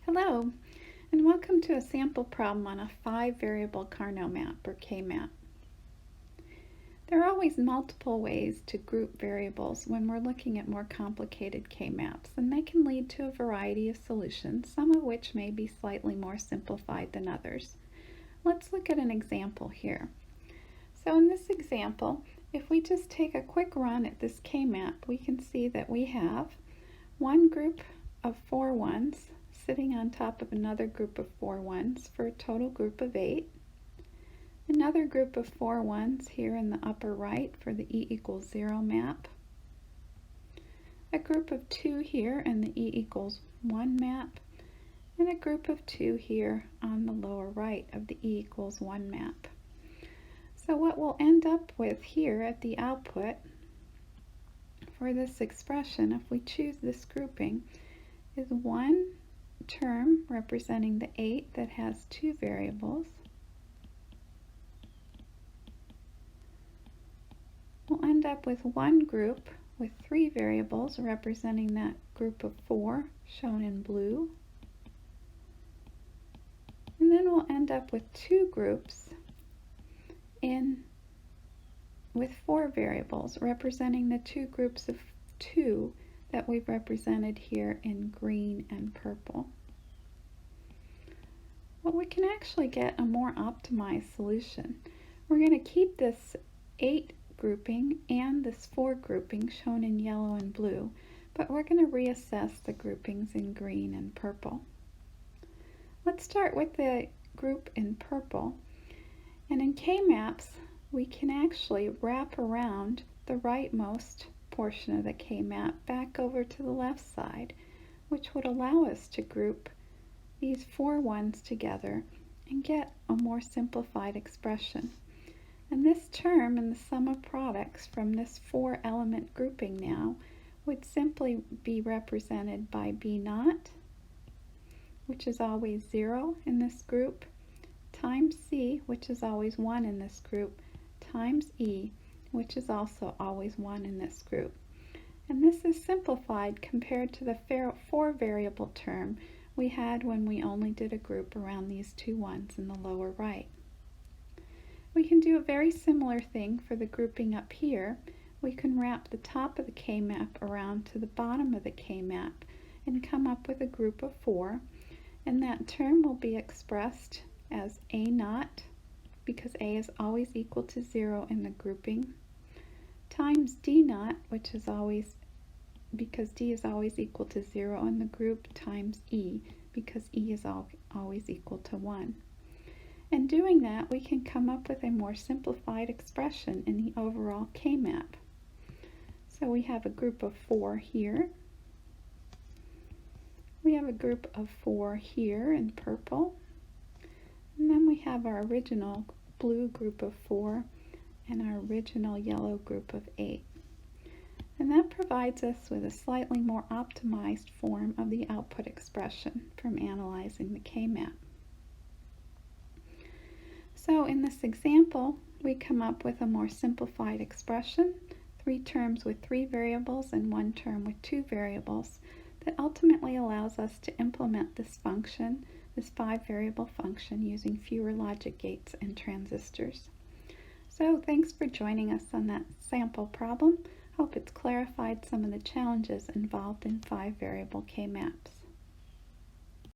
Hello, and welcome to a sample problem on a 5-variable Karnaugh map, or K-map. There are always multiple ways to group variables when we're looking at more complicated K-maps, and they can lead to a variety of solutions, some of which may be slightly more simplified than others. Let's look at an example here. So in this example, if we just take a quick run at this K-map, we can see that we have one group of 4 ones sitting on top of another group of 4 ones for a total group of 8. Another group of 4 ones here in the upper right for the E equals 0 map. A group of 2 here in the E equals 1 map. And a group of 2 here on the lower right of the E equals 1 map. So what we'll end up with here at the output for this expression, if we choose this grouping, is one term representing the 8 that has 2 variables. We'll end up with one group with 3 variables representing that group of 4 shown in blue. And then we'll end up with 2 groups with 4 variables representing the 2 groups of 2 that we've represented here in green and purple. Well, we can actually get a more optimized solution. We're going to keep this 8 grouping and this 4 grouping shown in yellow and blue, but we're going to reassess the groupings in green and purple. Let's start with the group in purple. And in K-maps, we can actually wrap around the rightmost portion of the K-map back over to the left side, which would allow us to group these 4 ones together and get a more simplified expression. And this term in the sum of products from this 4-element grouping now would simply be represented by B0, which is always 0 in this group, times C, which is always 1 in this group, times E, which is also always 1 in this group. And this is simplified compared to the 4-variable term we had when we only did a group around these 2 ones in the lower right. We can do a very similar thing for the grouping up here. We can wrap the top of the K-map around to the bottom of the K-map and come up with a group of 4, and that term will be expressed as A0, because A is always equal to 0 in the grouping, times D0, which is always, because D is always equal to 0 in the group, times E, because E is always equal to 1. And doing that, we can come up with a more simplified expression in the overall K-map. So we have a group of 4 here. We have a group of 4 here in purple. And then we have our original blue group of 4 and our original yellow group of 8. And that provides us with a slightly more optimized form of the output expression from analyzing the K-map. So in this example, we come up with a more simplified expression, 3 terms with 3 variables and 1 term with 2 variables, that ultimately allows us to implement this function, this 5-variable function, using fewer logic gates and transistors. So thanks for joining us on that sample problem. Hope it's clarified some of the challenges involved in 5-variable K-maps.